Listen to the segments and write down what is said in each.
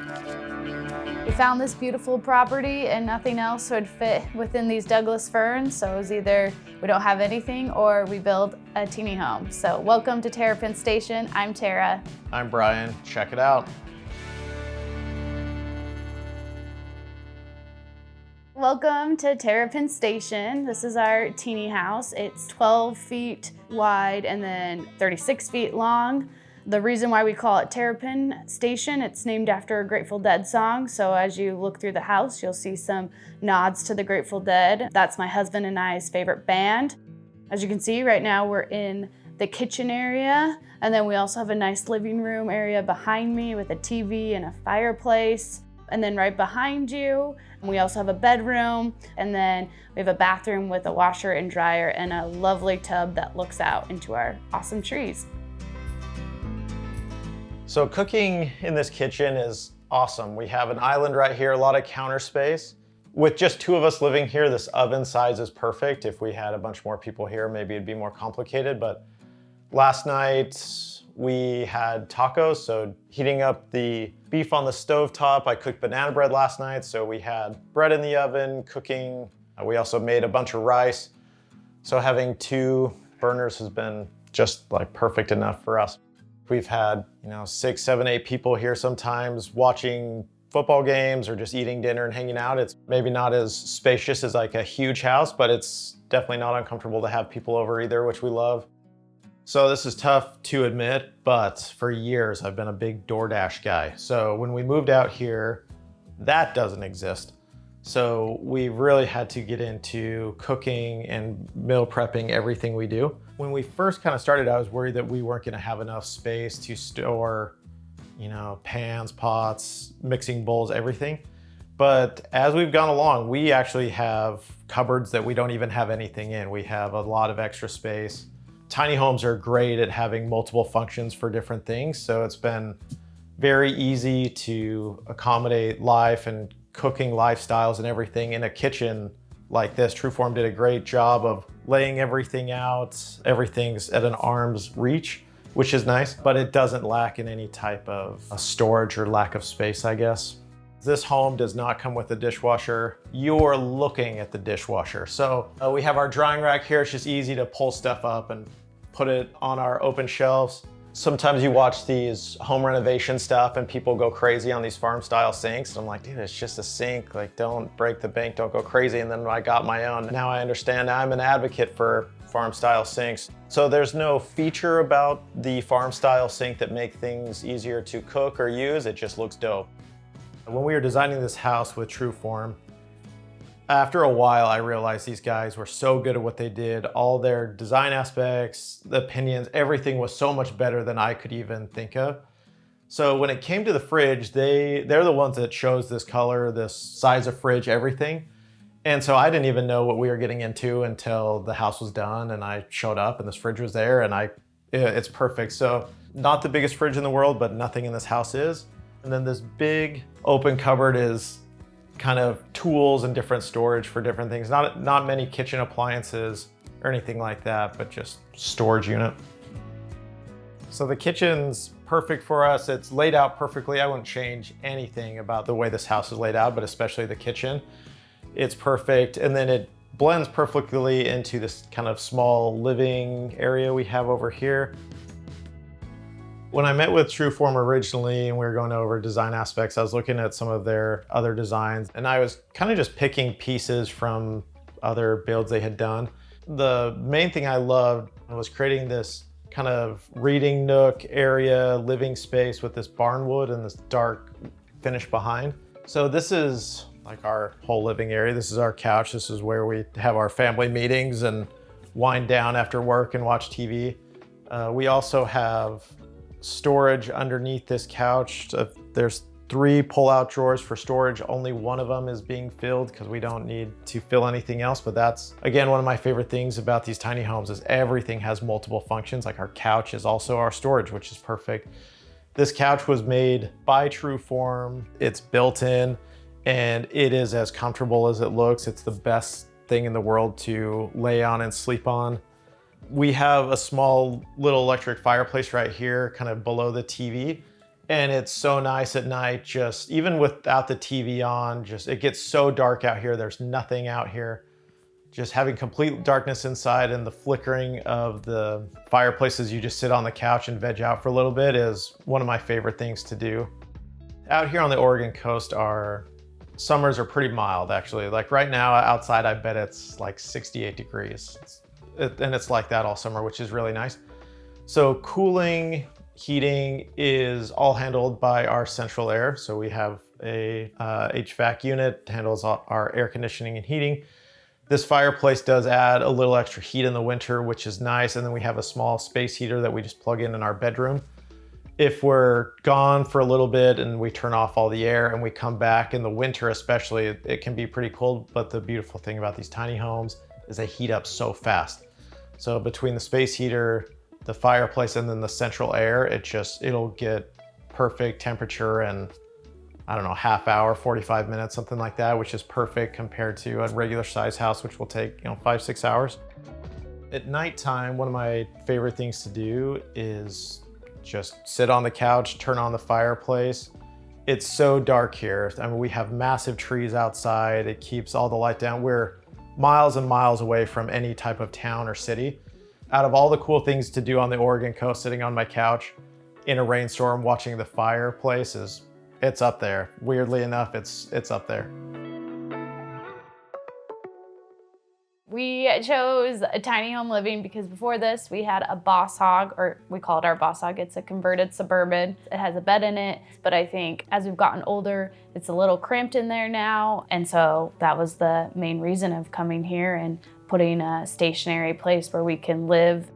We found this beautiful property and nothing else would fit within these Douglas ferns, so it was either we don't have anything or we build a teeny home. So welcome to Terrapin Station. I'm Tara. I'm Brian. Check it out. Welcome to Terrapin Station. This is our teeny house. It's 12 feet wide and then 36 feet long. The reason why we call it Terrapin Station, it's named after a Grateful Dead song. So as you look through the house, you'll see some nods to the Grateful Dead. That's my husband and I's favorite band. As you can see, right now we're in the kitchen area. And then we also have a nice living room area behind me with a TV and a fireplace. And then right behind you, we also have a bedroom. And then we have a bathroom with a washer and dryer and a lovely tub that looks out into our awesome trees. So cooking in this kitchen is awesome. We have an island right here, a lot of counter space. With just two of us living here, this oven size is perfect. If we had a bunch more people here, maybe it'd be more complicated. But last night we had tacos, so heating up the beef on the stovetop. I cooked banana bread last night, so we had bread in the oven, cooking. We also made a bunch of rice. So having two burners has been just like perfect enough for us. We've had, 6, 7, 8 people here sometimes watching football games or just eating dinner and hanging out. It's maybe not as spacious as like a huge house, but it's definitely not uncomfortable to have people over either, which we love. So this is tough to admit, but for years I've been a big DoorDash guy. So when we moved out here, that doesn't exist. So we really had to get into cooking and meal prepping everything we do. When we first kind of started, I was worried that we weren't going to have enough space to store, pans, pots, mixing bowls, everything. But as we've gone along, we actually have cupboards that we don't even have anything in. We have a lot of extra space. Tiny homes are great at having multiple functions for different things. So it's been very easy to accommodate life and cooking lifestyles and everything in a kitchen like this. Trueform did a great job of laying everything out. Everything's at an arm's reach, which is nice, but it doesn't lack in any type of storage or lack of space, I guess. This home does not come with a dishwasher. You're looking at the dishwasher. So we have our drying rack here. It's just easy to pull stuff up and put it on our open shelves. Sometimes you watch these home renovation stuff and people go crazy on these farm style sinks. And I'm like, dude, it's just a sink. Like, don't break the bank, don't go crazy. And then I got my own. Now I understand. I'm an advocate for farm style sinks. So there's no feature about the farm style sink that make things easier to cook or use. It just looks dope. When we were designing this house with Trueform, after a while, I realized these guys were so good at what they did. All their design aspects, the opinions, everything was so much better than I could even think of. So when it came to the fridge, they're the ones that chose this color, this size of fridge, everything. And so I didn't even know what we were getting into until the house was done and I showed up and this fridge was there and it's perfect. So not the biggest fridge in the world, but nothing in this house is. And then this big open cupboard is kind of tools and different storage for different things. Not many kitchen appliances or anything like that, but just storage unit. So the kitchen's perfect for us. It's laid out perfectly. I wouldn't change anything about the way this house is laid out, but especially the kitchen. It's perfect. And then it blends perfectly into this kind of small living area we have over here. When I met with Trueform originally and we were going over design aspects, I was looking at some of their other designs and I was kind of just picking pieces from other builds they had done. The main thing I loved was creating this kind of reading nook area, living space with this barnwood and this dark finish behind. So this is like our whole living area. This is our couch. This is where we have our family meetings and wind down after work and watch TV. We also have storage underneath this couch. There's 3 pull-out drawers for storage. Only one of them is being filled because we don't need to fill anything else. But that's, again, one of my favorite things about these tiny homes is everything has multiple functions. Like our couch is also our storage, which is perfect. This couch was made by Trueform. It's built in and it is as comfortable as it looks. It's the best thing in the world to lay on and sleep on. We have a small little electric fireplace right here, kind of below the TV. And it's so nice at night, just even without the TV on, just it gets so dark out here. There's nothing out here. Just having complete darkness inside and the flickering of the fireplaces, you just sit on the couch and veg out for a little bit, is one of my favorite things to do. Out here on the Oregon coast, our summers are pretty mild, actually. Like right now outside, I bet it's like 68 degrees. And it's like that all summer, which is really nice. So cooling, heating is all handled by our central air. So we have a HVAC unit that handles our air conditioning and heating. This fireplace does add a little extra heat in the winter, which is nice. And then we have a small space heater that we just plug in our bedroom. If we're gone for a little bit and we turn off all the air and we come back in the winter especially, it can be pretty cold. But the beautiful thing about these tiny homes is they heat up so fast. So between the space heater, the fireplace, and then the central air, it'll get perfect temperature in, I don't know, half hour, 45 minutes, something like that, which is perfect compared to a regular size house, which will take 5-6 hours. At nighttime, one of my favorite things to do is just sit on the couch, turn on the fireplace. It's so dark here. I mean, we have massive trees outside. It keeps all the light down. We're miles and miles away from any type of town or city. Out of all the cool things to do on the Oregon coast, sitting on my couch in a rainstorm, watching the fireplace it's up there. Weirdly enough, it's up there. We chose a tiny home living because before this we had a boss hog, or we call it our boss hog. It's a converted Suburban. It has a bed in it, but I think as we've gotten older, it's a little cramped in there now. And so that was the main reason of coming here and putting a stationary place where we can live.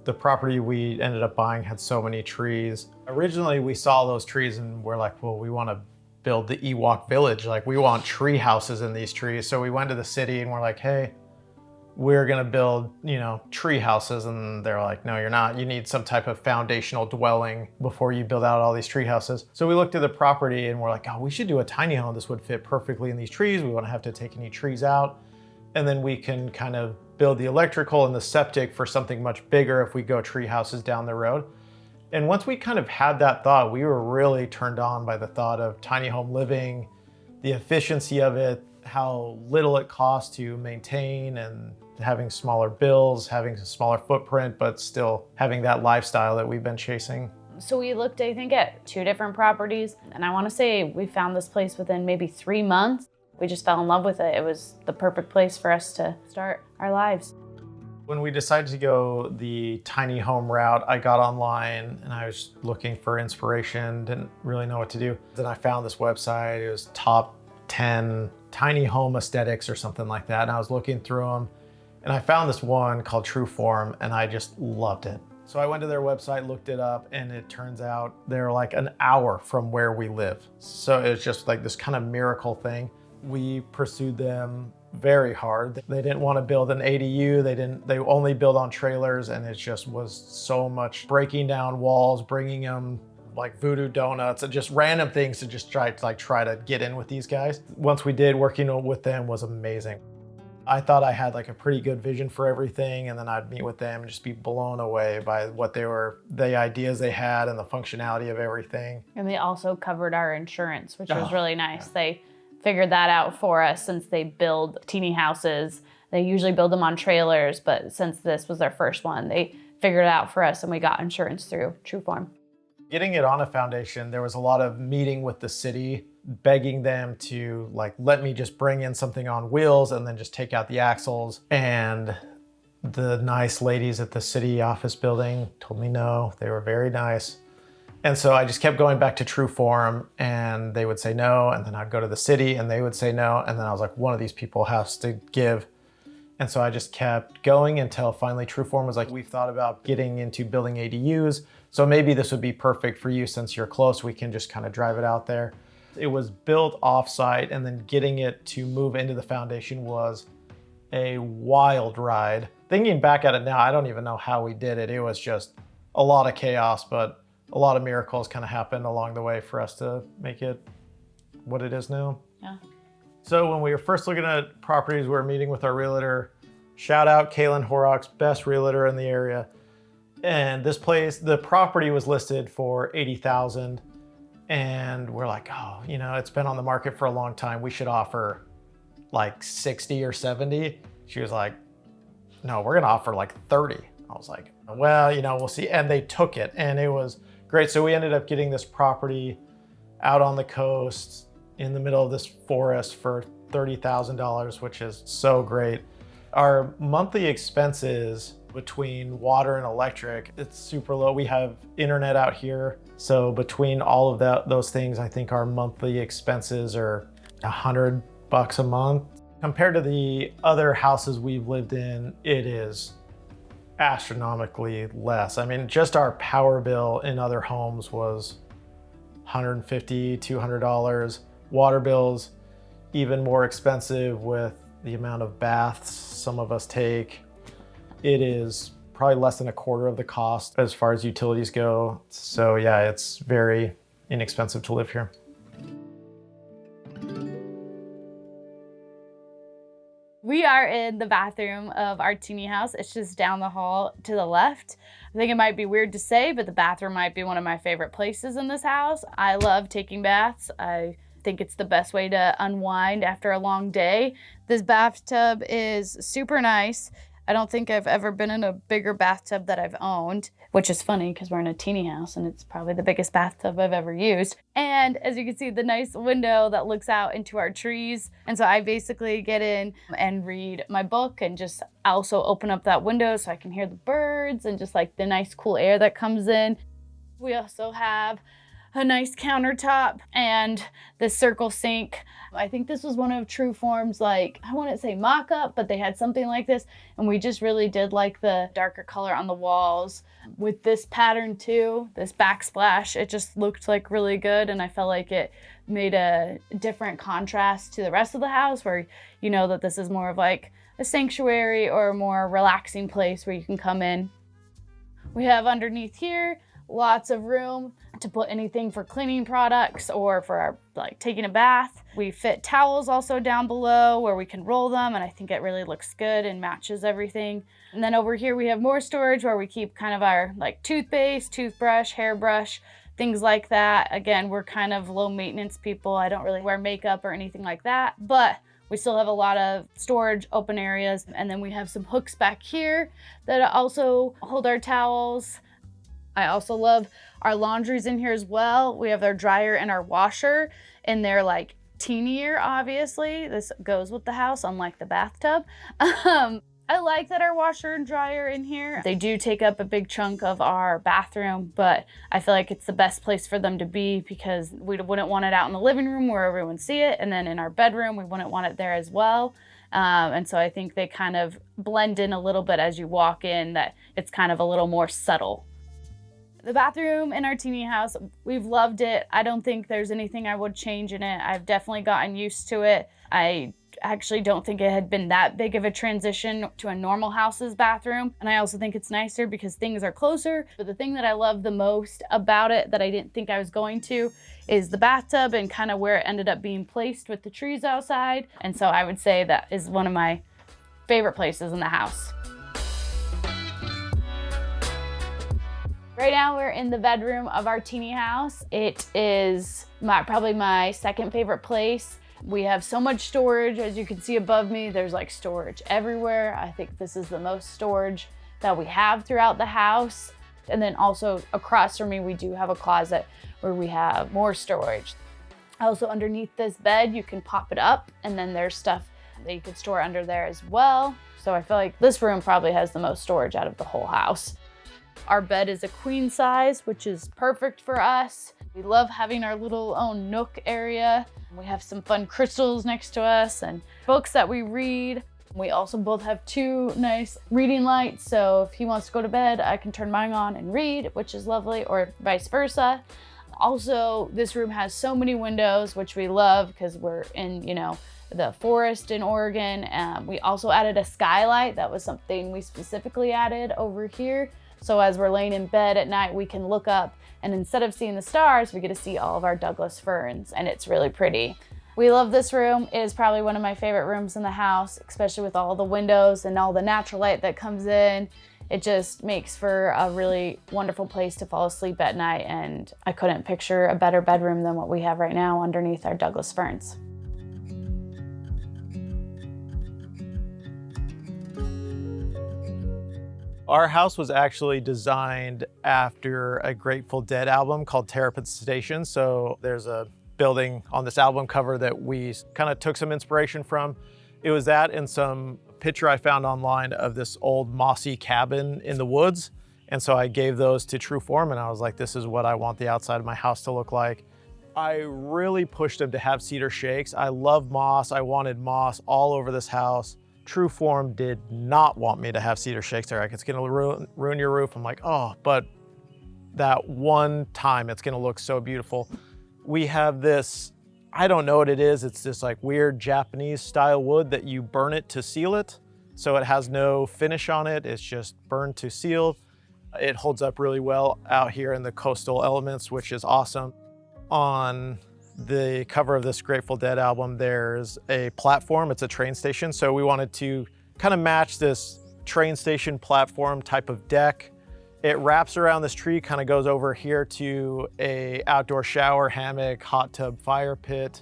The property we ended up buying had so many trees. Originally, we saw those trees and we're like, well, we want to build the Ewok village. Like, we want tree houses in these trees. So we went to the city and we're like, hey, we're gonna build, tree houses. And they're like, no, you're not. You need some type of foundational dwelling before you build out all these tree houses. So we looked at the property and we're like, oh, we should do a tiny home. This would fit perfectly in these trees. We won't have to take any trees out. And then we can kind of build the electrical and the septic for something much bigger if we go tree houses down the road. And once we kind of had that thought, we were really turned on by the thought of tiny home living, the efficiency of it, how little it costs to maintain, and having smaller bills, having a smaller footprint, but still having that lifestyle that we've been chasing. So we looked, I think, at 2 different properties. And I want to say we found this place within maybe 3 months. We just fell in love with it. It was the perfect place for us to start our lives. When we decided to go the tiny home route, I got online and I was looking for inspiration, didn't really know what to do. Then I found this website. It was top 10 tiny home aesthetics or something like that. And I was looking through them and I found this one called Trueform and I just loved it. So I went to their website, looked it up, and it turns out they're like an hour from where we live. So it's just like this kind of miracle thing. We pursued them very hard. They didn't want to build an ADU. They only build on trailers, and it just was so much breaking down walls, bringing them like voodoo donuts and just random things to just try to get in with these guys. Once we did, working with them was amazing. I thought I had like a pretty good vision for everything, and then I'd meet with them and just be blown away by the ideas they had and the functionality of everything. And they also covered our insurance, which was really nice. Yeah. They figured that out for us since they build teeny houses. They usually build them on trailers, but since this was their first one, they figured it out for us and we got insurance through Trueform. Getting it on a foundation, there was a lot of meeting with the city, begging them to let me just bring in something on wheels and then just take out the axles. And the nice ladies at the city office building told me no. They were very nice. And so I just kept going back to Trueform and they would say no. And then I'd go to the city and they would say no. And then I was like, one of these people has to give. And so I just kept going until finally Trueform was like, we've thought about getting into building ADUs. So maybe this would be perfect for you since you're close. We can just kind of drive it out there. It was built offsite, and then getting it to move into the foundation was a wild ride. Thinking back at it now, I don't even know how we did it. It was just a lot of chaos, but a lot of miracles kind of happened along the way for us to make it what it is now. Yeah. So when we were first looking at properties, we were meeting with our realtor. Shout out Kaylin Horrocks, best realtor in the area. And this place, the property was listed for $80,000. And we're like, oh, you know, it's been on the market for a long time. We should offer like 60 or 70. She was like, no, we're gonna offer like 30. I was like, well, you know, we'll see. And they took it and it was great. So we ended up getting this property out on the coast in the middle of this forest for $30,000, which is so great. Our monthly expenses between water and electric, it's super low. We have internet out here. So between all of those things, I think our monthly expenses are $100 a month. Compared to the other houses we've lived in, it is astronomically less. I mean, just our power bill in other homes was $150, $200. Water bills, even more expensive with the amount of baths some of us take. It is probably less than a quarter of the cost as far as utilities go. So yeah, it's very inexpensive to live here. We are in the bathroom of our teeny house. It's just down the hall to the left. I think it might be weird to say, but the bathroom might be one of my favorite places in this house. I love taking baths. I think it's the best way to unwind after a long day. This bathtub is super nice. I don't think I've ever been in a bigger bathtub that I've owned, which is funny because we're in a teeny house and it's probably the biggest bathtub I've ever used. And as you can see, the nice window that looks out into our trees. And so I basically get in and read my book and just also open up that window so I can hear the birds and just like the nice cool air that comes in. We also have a nice countertop and this circle sink. I think this was one of True Form's, like, I wouldn't say mock-up, but they had something like this. And we just really did like the darker color on the walls. With this pattern too, this backsplash, it just looked like really good. And I felt like it made a different contrast to the rest of the house where you know that this is more of like a sanctuary or a more relaxing place where you can come in. We have underneath here lots of room to put anything for cleaning products or for our, like taking a bath. We fit towels also down below where we can roll them, and I think it really looks good and matches everything. And then over here we have more storage where we keep kind of our like toothpaste, toothbrush, hairbrush, things like that. Again, we're kind of low maintenance people. I don't really wear makeup or anything like that, but we still have a lot of storage, open areas. And then we have some hooks back here that also hold our towels. I also love our laundries in here as well. We have our dryer and our washer, and they're like teenier, obviously. This goes with the house, unlike the bathtub. I like that our washer and dryer in here. They do take up a big chunk of our bathroom, but I feel like it's the best place for them to be because we wouldn't want it out in the living room where everyone see it. And then in our bedroom, we wouldn't want it there as well. And so I think they kind of blend in a little bit as you walk in, that it's kind of a little more subtle. The bathroom in our teeny house, we've loved it. I don't think there's anything I would change in it. I've definitely gotten used to it. I actually don't think it had been that big of a transition to a normal house's bathroom. And I also think it's nicer because things are closer. But the thing that I love the most about it that I didn't think I was going to is the bathtub and kind of where it ended up being placed with the trees outside. And so I would say that is one of my favorite places in the house. Right now we're in the bedroom of our teeny house. It is probably my second favorite place. We have so much storage. As you can see above me, there's like storage everywhere. I think this is the most storage that we have throughout the house. And then also across from me, we do have a closet where we have more storage. Also underneath this bed, you can pop it up and then there's stuff that you could store under there as well. So I feel like this room probably has the most storage out of the whole house. Our bed is a queen size, which is perfect for us. We love having our little own nook area. We have some fun crystals next to us and books that we read. We also both have two nice reading lights, so if he wants to go to bed, I can turn mine on and read, which is lovely, or vice versa. Also, this room has so many windows, which we love because we're in, the forest in Oregon. We also added a skylight. That was something we specifically added over here. So as we're laying in bed at night, we can look up and instead of seeing the stars, we get to see all of our Douglas ferns, and it's really pretty. We love this room. It is probably one of my favorite rooms in the house, especially with all the windows and all the natural light that comes in. It just makes for a really wonderful place to fall asleep at night, and I couldn't picture a better bedroom than what we have right now underneath our Douglas ferns. Our house was actually designed after a Grateful Dead album called Terrapin Station. So there's a building on this album cover that we kind of took some inspiration from. It was that and some picture I found online of this old mossy cabin in the woods. And so I gave those to True Form and I was like, this is what I want the outside of my house to look like. I really pushed them to have cedar shakes. I love moss. I wanted moss all over this house. True Form did not want me to have cedar shakes there. Like, it's gonna ruin your roof. I'm like, oh, but that one time it's gonna look so beautiful. We have this, I don't know what it is. It's this like weird Japanese style wood that you burn it to seal it. So it has no finish on it. It's just burned to seal. It holds up really well out here in the coastal elements, which is awesome. On the cover of this Grateful Dead album, there's a platform. It's a train station. So we wanted to kind of match this train station platform type of deck. It wraps around this tree, kind of goes over here to a outdoor shower, hammock, hot tub, fire pit,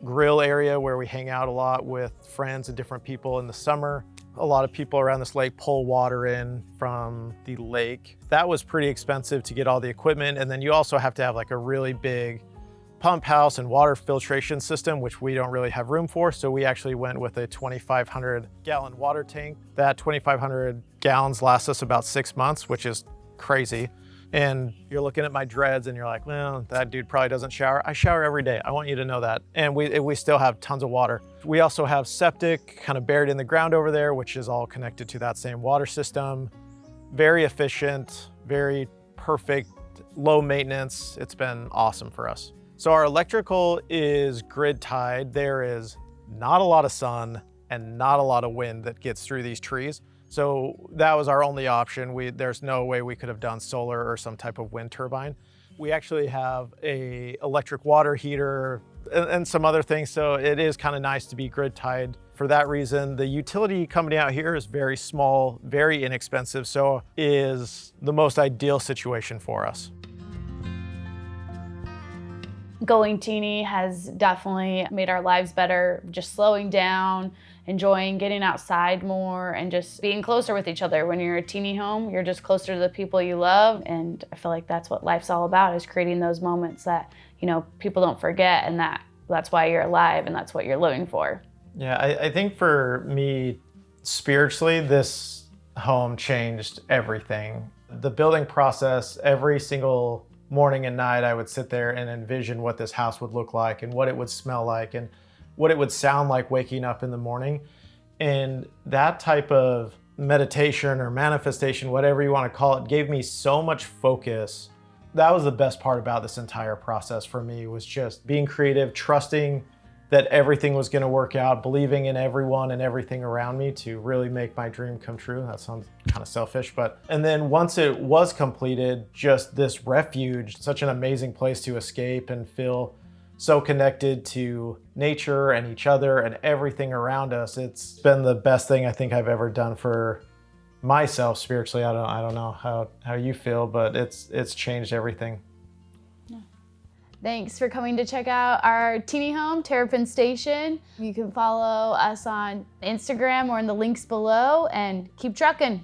grill area where we hang out a lot with friends and different people in the summer. A lot of people around this lake pull water in from the lake. That was pretty expensive to get all the equipment. And then you also have to have like a really big pump house and water filtration system, which we don't really have room for. So we actually went with a 2,500 gallon water tank. That 2,500 gallons lasts us about 6 months, which is crazy. And you're looking at my dreads and you're like, well, that dude probably doesn't shower. I shower every day. I want you to know that. And we still have tons of water. We also have septic kind of buried in the ground over there, which is all connected to that same water system. Very efficient, very perfect, low maintenance. It's been awesome for us. So our electrical is grid tied. There is not a lot of sun and not a lot of wind that gets through these trees. So that was our only option. There's no way we could have done solar or some type of wind turbine. We actually have a electric water heater and some other things. So it is kind of nice to be grid tied for that reason. The utility company out here is very small, very inexpensive. So is the most ideal situation for us. Going teeny has definitely made our lives better, just slowing down, enjoying getting outside more, and just being closer with each other. When you're a teeny home, you're just closer to the people you love, and I feel like that's what life's all about, is creating those moments that, you know, people don't forget, and that's why you're alive and that's what you're living for. Yeah, I think for me, spiritually, this home changed everything. The building process, every single morning and night, I would sit there and envision what this house would look like and what it would smell like and what it would sound like waking up in the morning. And that type of meditation or manifestation, whatever you want to call it, gave me so much focus. That was the best part about this entire process for me, was just being creative, trusting that everything was going to work out, believing in everyone and everything around me to really make my dream come true. That sounds kind of selfish, and then once it was completed, just this refuge, such an amazing place to escape and feel so connected to nature and each other and everything around us. It's been the best thing I think I've ever done for myself spiritually. I don't know how you feel, but it's changed everything. Thanks for coming to check out our teeny home, Terrapin Station. You can follow us on Instagram or in the links below, and keep trucking.